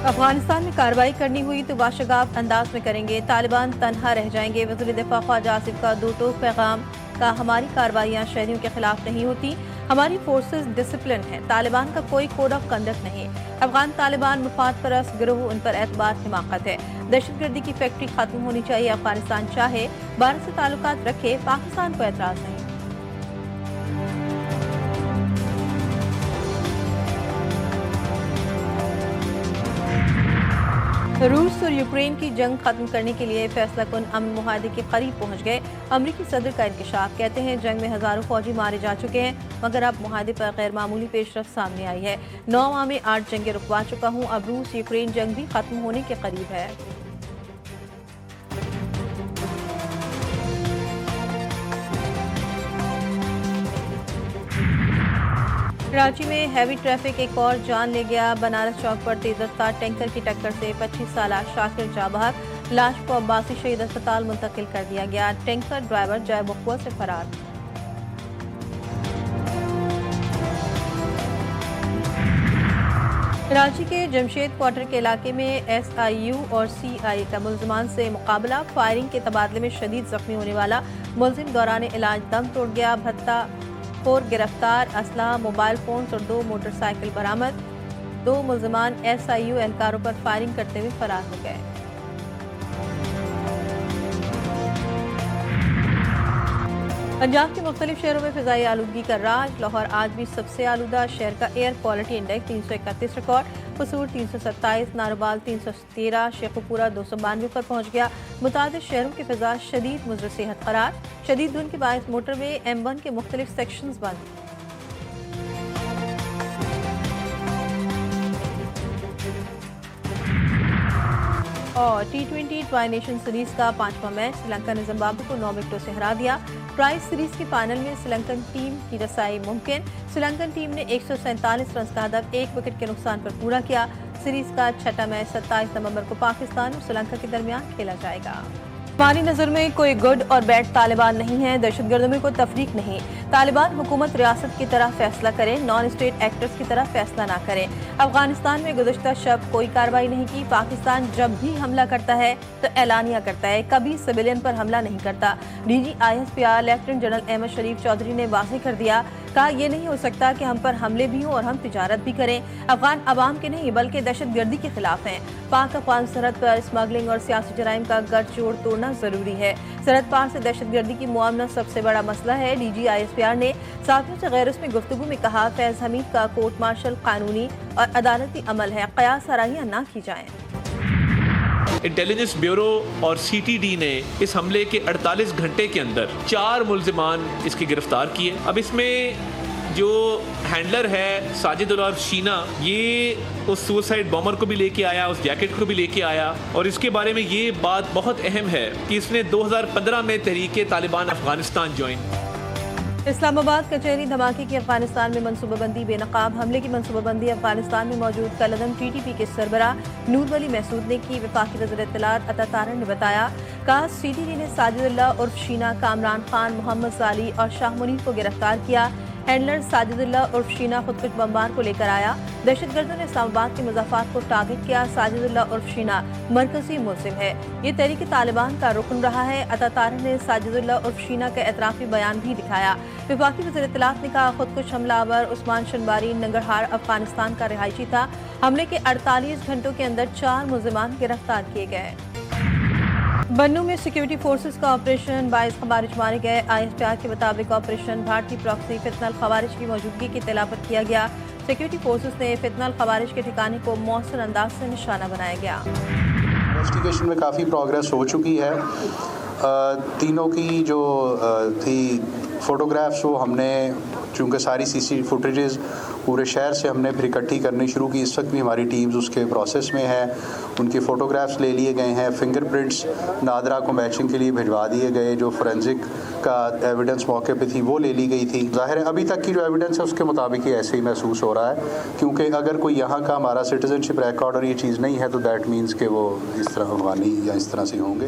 افغانستان میں کارروائی کرنی ہوئی تو باشگاف انداز میں کریں گے، طالبان تنہا رہ جائیں گے۔ وزیر دفاع خواجہ آصف کا دو ٹوک پیغام کا ہماری کارروائیاں شہریوں کے خلاف نہیں ہوتی، ہماری فورسز ڈسپلن ہیں، طالبان کا کوئی کوڈ آف کنڈکٹ نہیں۔ افغان طالبان مفاد پرست گروہ، ان پر اعتبار حماقت ہے۔ دہشت گردی کی فیکٹری ختم ہونی چاہیے۔ افغانستان چاہے بھارت سے تعلقات رکھے، پاکستان کو اعتراض نہیں۔ روس اور یوکرین کی جنگ ختم کرنے کے لیے فیصلہ کن امن معاہدے کے قریب پہنچ گئے۔ امریکی صدر کا انکشاف، کہتے ہیں جنگ میں ہزاروں فوجی مارے جا چکے ہیں، مگر اب معاہدے پر غیر معمولی پیش رفت سامنے آئی ہے۔ 9 ماہ میں 8 جنگیں رکوا چکا ہوں، اب روس یوکرین جنگ بھی ختم ہونے کے قریب ہے۔ کراچی میں ہیوی ٹریفک ایک اور جان لے گیا۔ بنارس چوک پر تیز رفتار ٹینکر کی ٹکر سے 25 سالہ شاکر جاں بحق، لاش کو عباسی شہید اسپتال منتقل کر دیا گیا۔ ٹینکر ڈرائیور جائے وقوع سے فرار۔ کراچی کے جمشید کوارٹر کے علاقے میں ایس آئی یو اور سی آئی کا ملزمان سے مقابلہ، فائرنگ کے تبادلے میں شدید زخمی ہونے والا ملزم دوران علاج دم توڑ گیا۔ بھتہ خور گرفتار، اسلحہ، موبائل فونز اور 2 موٹر سائیکل برآمد۔ 2 ملزمان ایس آئی یو اہلکاروں پر فائرنگ کرتے ہوئے فرار ہو گئے۔ پنجاب کے مختلف شہروں میں فضائی آلودگی کا راج۔ لاہور آج بھی سب سے آلودہ شہر کا ایئر کوالٹی انڈیکس 331 ریکارڈ، قصور 327، ناروبال 313، شیخوپورہ 292 پر پہنچ گیا۔ متعدد شہروں کی فضا شدید مضر صحت قرار۔ شدید دھند کے باعث موٹر وے M1 کے مختلف سیکشنز بند۔ اور T20 ٹرائی نیشن سیریز کا 5واں میچ، سری لنکا نے زمبابوے کو 9 وکٹوں سے ہرا دیا۔ ٹرائی سیریز کے فائنل میں سری لنکن ٹیم کی رسائی ممکن۔ سری لنکن ٹیم نے 147 رنز کا ہدف 1 وکٹ کے نقصان پر پورا کیا۔ سیریز کا 6واں میچ 27 نومبر کو پاکستان اور سری لنکا کے درمیان کھیلا جائے گا۔ ہماری نظر میں کوئی گڈ اور بیڈ طالبان نہیں ہے، دہشت گردوں میں کوئی تفریق نہیں۔ طالبان حکومت ریاست کی طرح فیصلہ کریں، نان اسٹیٹ ایکٹرز کی طرح فیصلہ نہ کریں۔ افغانستان میں گزشتہ شب کوئی کارروائی نہیں کی۔ پاکستان جب بھی حملہ کرتا ہے تو اعلانیہ کرتا ہے، کبھی سویلین پر حملہ نہیں کرتا۔ D G ISPR lieutenant general Ahmed Sharif Chaudhry نے واضح کر دیا، کہا یہ نہیں ہو سکتا کہ ہم پر حملے بھی ہوں اور ہم تجارت بھی کریں۔ افغان عوام کے نہیں بلکہ دہشت گردی کے خلاف ہیں۔ پاک افغان سرحد پر اسمگلنگ اور سیاسی جرائم کا گٹھ جوڑ توڑنا ضروری ہے۔ سرحد پار سے دہشت گردی کی معاملہ سب سے بڑا مسئلہ ہے۔ ڈی جی ISPR نے صحافیوں سے غیر رسمی گفتگو میں کہا، فیض حمید کا کورٹ مارشل قانونی اور عدالتی عمل ہے، قیاس آرائیاں نہ کی جائیں۔ انٹیلیجنس بیورو اور CTD نے اس حملے کے 48 گھنٹے کے اندر 4 ملزمان اس کی گرفتار کیے۔ اب اس میں جو ہینڈلر ہے ساجد اللہ شینا، یہ اس سوسائڈ بامر کو بھی لے کے آیا، اس جیکٹ کو بھی لے کے آیا، اور اس کے بارے میں یہ بات بہت اہم ہے کہ اس نے 2015 میں تحریک طالبان افغانستان جوائن۔ اسلام آباد کچہری دھماکے کی افغانستان میں منصوبہ بندی بے نقاب، حملے کی منصوبہ بندی افغانستان میں موجود کالعدم TTP کے سربراہ نور ولی محسود نے کی۔ وفاقی وزیر اطلاعات عطا طارق نے بتایا، کہا CTD نے ساجد اللہ عرف شینا، کامران خان، محمد ظالی اور شاہ منیر کو گرفتار کیا۔ ہینڈلر ساجد اللہ عرف شینا خود کش بمبار کو لے کر آیا۔ دہشت گردوں نے اسلام آباد کے مضافات کو ٹارگٹ کیا۔ ساجد اللہ عرف شینا مرکزی ملزم ہے، یہ تحریک طالبان کا رکن رہا ہے۔ عطا طارق نے ساجد اللہ عرف شینا کا اعترافی بیان بھی دکھایا۔ وفاقی وزیر اطلاعات نے کہا، خود کش حملہ آور عثمان شنواری ننگرہار افغانستان کا رہائشی تھا۔ حملے کے 48 گھنٹوں کے اندر 4 ملزمان گرفتار کیے گئے۔ بنوں میں سیکیورٹی فورسز کا آپریشن، 22 خوارج مارے گئے۔ ISPR کے مطابق آپریشن بھارتی پراکسی فتنہ الخوارج کی موجودگی کی اطلاع پر کیا گیا۔ سیکیورٹی فورسز نے فتنہ الخوارج کے ٹھکانے کو مؤثر انداز سے نشانہ بنایا گیا۔ انویسٹیگیشن میں کافی پروگریس ہو چکی ہے۔ تینوں کی جو تھی فوٹوگرافس، وہ ہم نے چونکہ ساری CC فوٹیجز پورے شہر سے ہم نے پھر اکٹھی کرنی شروع کی۔ اس وقت بھی ہماری ٹیمز اس کے پروسیس میں ہے، ان کی فوٹوگرافس لے لیے گئے ہیں۔ فنگر پرنٹس نادرا کو میچنگ کے لیے بھجوا دیے گئے، جو فورینزک کا ایویڈنس موقع پہ تھی وہ لے لی گئی تھی۔ ظاہر ہے ابھی تک کی جو ایویڈنس ہے اس کے مطابق ہی ایسے ہی محسوس ہو رہا ہے، کیونکہ اگر کوئی یہاں کا ہمارا سٹیزن شپ ریکارڈ اور یہ چیز نہیں ہے تو دیٹ مینس کہ وہ اس طرح افغانی یا اس طرح سے ہوں گے۔